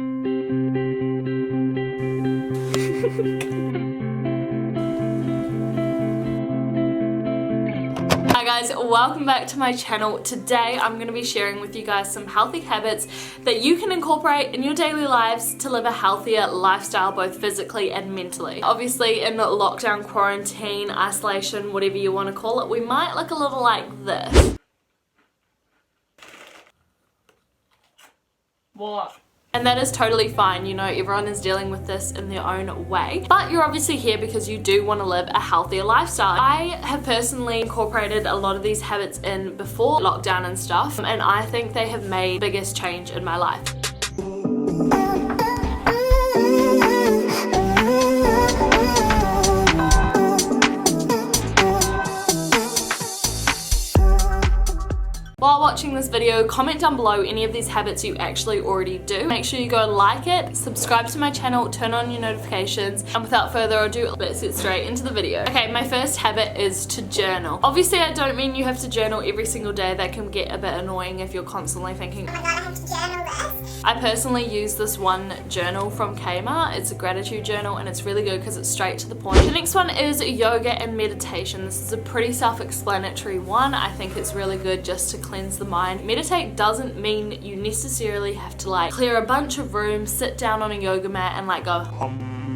Hi guys, welcome back to my channel. Today I'm going to be sharing with you guys some healthy habits that you can incorporate in your daily lives to live a healthier lifestyle, both physically and mentally. Obviously in lockdown, quarantine, isolation, whatever you want to call it, we might look a little like this. What? And that is totally fine, you know, everyone is dealing with this in their own way. But you're obviously here because you do want to live a healthier lifestyle. I have personally incorporated a lot of these habits in before lockdown and stuff, and I think they have made the biggest change in my life. While watching this video, comment down below any of these habits you actually already do. Make sure you go and like it, subscribe to my channel, turn on your notifications, and without further ado, let's get straight into the video. Okay, my first habit is to journal. Obviously, I don't mean you have to journal every single day. That can get a bit annoying if you're constantly thinking, oh my god, I have to journal this. I personally use this one journal from Kmart. It's a gratitude journal and it's really good because it's straight to the point. The next one is yoga and meditation. This is a pretty self-explanatory one. I think it's really good just to cleanse the mind. Meditate doesn't mean you necessarily have to like clear a bunch of rooms, sit down on a yoga mat and like go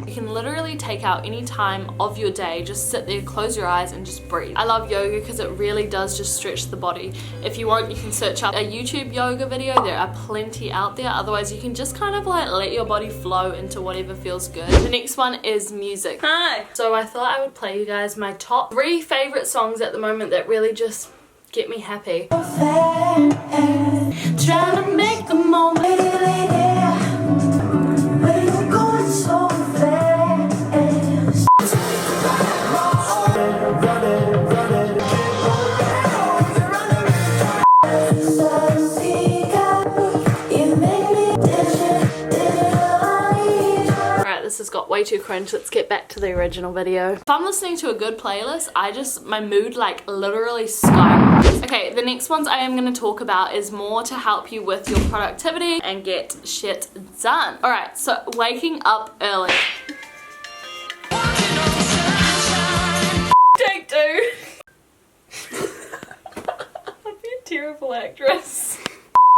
You can literally take out any time of your day, just sit there, close your eyes and just breathe. I love yoga because it really does just stretch the body. If you want, you can search up a YouTube yoga video. There are plenty out there. Otherwise, you can just kind of like let your body flow into whatever feels good. The next one is music. Hi! So I thought I would play you guys my top 3 favorite songs at the moment that really just get me happy. Trying to make the moment. Where you going so fast? Alright, this has got way too cringe. Let's get back to the original video. If I'm listening to a good playlist, my mood like literally skyrockets. Okay, the next ones I am going to talk about is more to help you with your productivity and get shit done. Alright, so waking up early. Take 2. I'd be a terrible actress.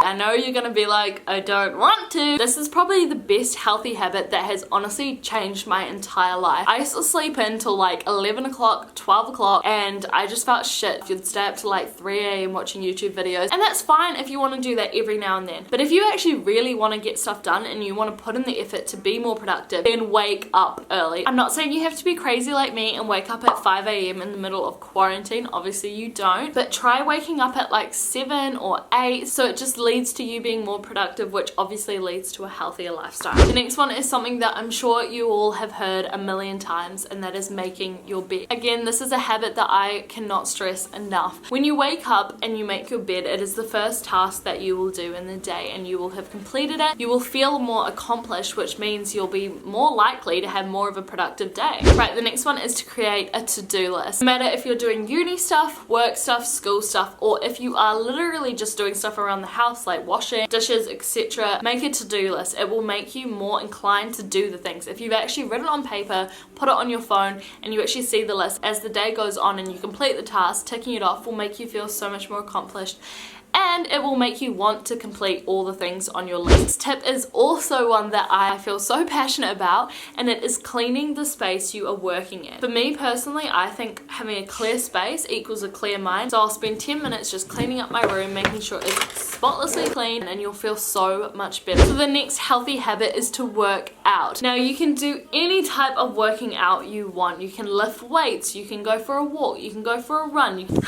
I know you're gonna be like, I don't want to. This is probably the best healthy habit that has honestly changed my entire life. I used to sleep in till like 11 o'clock, 12 o'clock, and I just felt shit. You'd stay up to like 3 a.m. watching YouTube videos, and that's fine if you want to do that every now and then. But if you actually really want to get stuff done and you want to put in the effort to be more productive, then wake up early. I'm not saying you have to be crazy like me and wake up at 5 a.m. in the middle of quarantine. Obviously you don't, but try waking up at like 7 or 8 so it just leads to you being more productive, which obviously leads to a healthier lifestyle. The next one is something that I'm sure you all have heard a million times, and that is making your bed. Again, this is a habit that I cannot stress enough. When you wake up and you make your bed, it is the first task that you will do in the day, and you will have completed it. You will feel more accomplished, which means you'll be more likely to have more of a productive day. Right, the next one is to create a to-do list. No matter if you're doing uni stuff, work stuff, school stuff, or if you are literally just doing stuff around the house like washing, dishes, etc. Make a to-do list. It will make you more inclined to do the things. If you've actually written it on paper, put it on your phone, and you actually see the list as the day goes on and you complete the task, ticking it off will make you feel so much more accomplished. And it will make you want to complete all the things on your list. This tip is also one that I feel so passionate about, and it is cleaning the space you are working in. For me personally, I think having a clear space equals a clear mind. So I'll spend 10 minutes just cleaning up my room, making sure it's spotlessly clean, and you'll feel so much better. So the next healthy habit is to work out. Now you can do any type of working out you want. You can lift weights, you can go for a walk, you can go for a run, you can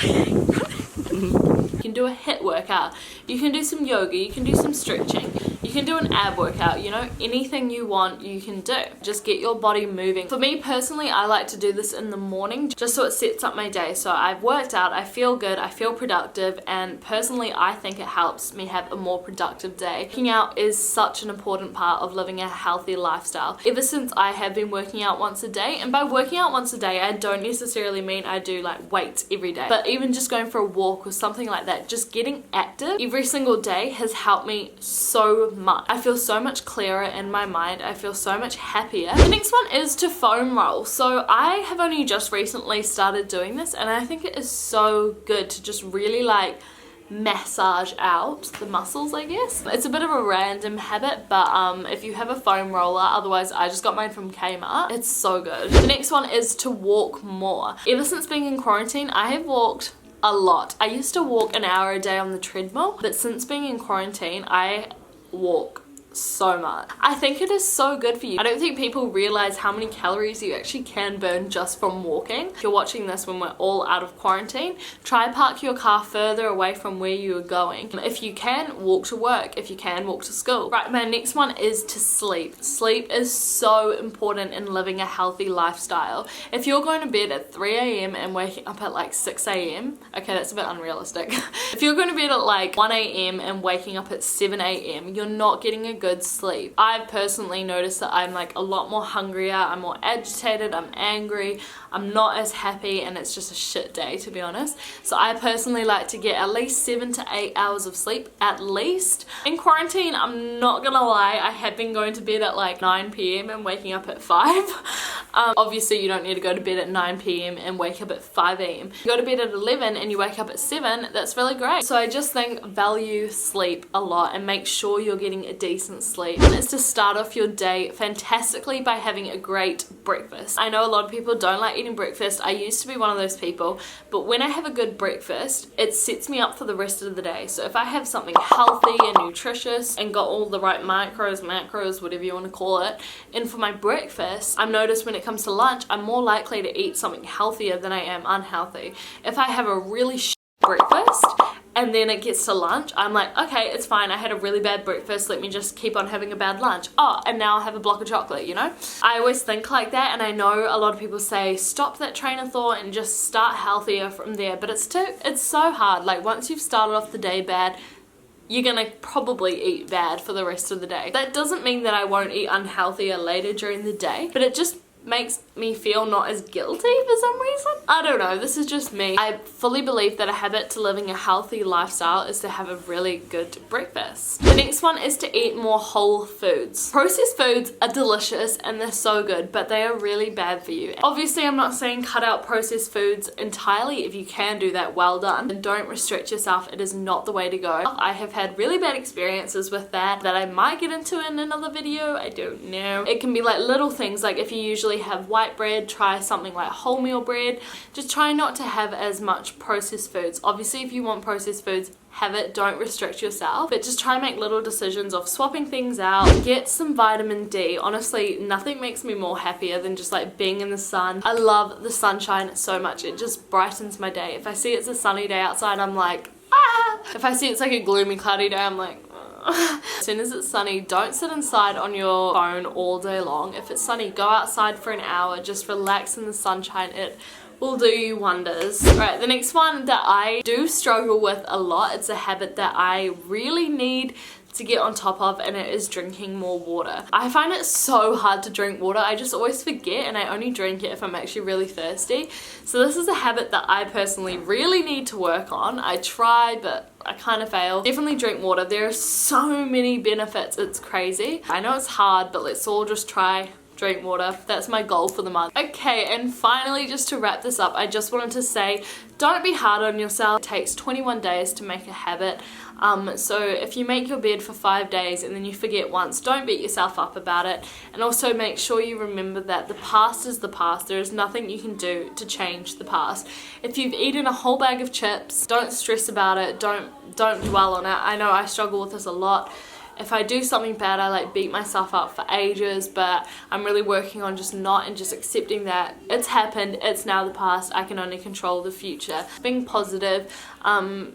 do a HIIT workout, you can do some yoga, you can do some stretching, you can do an ab workout, you know, anything you want you can do. Just get your body moving. For me personally, I like to do this in the morning just so it sets up my day. So I've worked out, I feel good, I feel productive, and personally I think it helps me have a more productive day. Working out is such an important part of living a healthy lifestyle. Ever since I have been working out once a day, and by working out once a day I don't necessarily mean I do like weights every day, but even just going for a walk or something like that that just getting active every single day has helped me so much. I feel so much clearer in my mind. I feel so much happier. The next one is to foam roll. So I have only just recently started doing this, and I think it is so good to just really like massage out the muscles, I guess. It's a bit of a random habit, but if you have a foam roller, otherwise I just got mine from Kmart. It's so good. The next one is to walk more. Ever since being in quarantine, I have walked a lot. I used to walk an hour a day on the treadmill, but since being in quarantine, I walk so much. I think it is so good for you. I don't think people realize how many calories you actually can burn just from walking. If you're watching this when we're all out of quarantine, try park your car further away from where you are going. If you can, walk to work. If you can, walk to school. Right, my next one is to sleep. Sleep is so important in living a healthy lifestyle. If you're going to bed at 3 a.m. and waking up at like 6 a.m., okay, that's a bit unrealistic. If you're going to bed at like 1 a.m. and waking up at 7 a.m., you're not getting a good sleep. I've personally noticed that I'm like a lot more hungrier, I'm more agitated, I'm angry, I'm not as happy, and it's just a shit day, to be honest. So I personally like to get at least 7 to 8 hours of sleep, at least. In quarantine, I'm not gonna lie, I have been going to bed at like 9 p.m. and waking up at 5. Obviously you don't need to go to bed at 9 p.m. and wake up at 5 a.m. You go to bed at 11 and you wake up at 7, that's really great. So I just think value sleep a lot and make sure you're getting a decent sleep. One is to start off your day fantastically by having a great breakfast. I know a lot of people don't like eating breakfast. I used to be one of those people, but when I have a good breakfast, it sets me up for the rest of the day. So if I have something healthy and nutritious and got all the right macros, whatever you want to call it, and for my breakfast, I've noticed when it comes to lunch, I'm more likely to eat something healthier than I am unhealthy. If I have a really breakfast and then it gets to lunch, I'm like, okay, it's fine, I had a really bad breakfast, let me just keep on having a bad lunch. Oh, and now I have a block of chocolate, you know? I always think like that, and I know a lot of people say stop that train of thought and just start healthier from there, but it's so hard. Like once you've started off the day bad, you're gonna probably eat bad for the rest of the day. That doesn't mean that I won't eat unhealthier later during the day, but it just makes me feel not as guilty for some reason. I don't know, this is just me. I fully believe that a habit to living a healthy lifestyle is to have a really good breakfast. The next one is to eat more whole foods. Processed foods are delicious and they're so good, but they are really bad for you. Obviously, I'm not saying cut out processed foods entirely. If you can do that, well done. And don't restrict yourself, it is not the way to go. I have had really bad experiences with that I might get into in another video, I don't know. It can be like little things, like if you usually have white bread, try something like wholemeal bread. Just try not to have as much processed foods. Obviously, if you want processed foods, have it, don't restrict yourself, but just try and make little decisions of swapping things out. Get some vitamin D. Honestly, nothing makes me more happier than just like being in the sun. I love the sunshine so much, it just brightens my day. If I see it's a sunny day outside, I'm like, ah! If I see it's like a gloomy, cloudy day, I'm like, as soon as it's sunny, don't sit inside on your phone all day long. If it's sunny, go outside for an hour, just relax in the sunshine. It will do you wonders. Right, the next one that I do struggle with a lot, it's a habit that I really need to get on top of, and it is drinking more water. I find it so hard to drink water. I just always forget, and I only drink it if I'm actually really thirsty. So this is a habit that I personally really need to work on. I try, but I kind of fail. Definitely drink water. There are so many benefits, it's crazy. I know it's hard, but let's all just try drink water. That's my goal for the month. Okay, and finally, just to wrap this up, I just wanted to say, don't be hard on yourself. It takes 21 days to make a habit. So if you make your bed for 5 days and then you forget once, don't beat yourself up about it. And also make sure you remember that the past is the past. There is nothing you can do to change the past. If you've eaten a whole bag of chips, don't stress about it. Don't dwell on it. I know I struggle with this a lot. If I do something bad, I like beat myself up for ages, but I'm really working on just not, and just accepting that it's happened, it's now the past, I can only control the future. Being positive,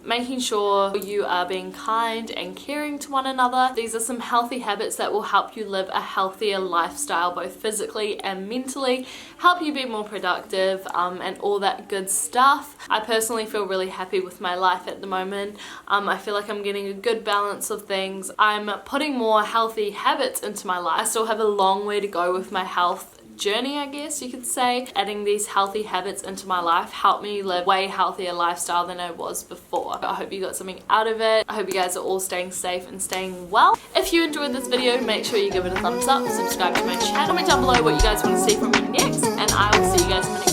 making sure you are being kind and caring to one another. These are some healthy habits that will help you live a healthier lifestyle, both physically and mentally, help you be more productive, and all that good stuff. I personally feel really happy with my life at the moment. I feel like I'm getting a good balance of things. I'm putting more healthy habits into my life. I still have a long way to go with my health journey, I guess you could say. Adding these healthy habits into my life helped me live a way healthier lifestyle than I was before. I hope you got something out of it. I hope you guys are all staying safe and staying well. If you enjoyed this video, make sure you give it a thumbs up, subscribe to my channel, comment down below what you guys want to see from me next, and I will see you guys in the next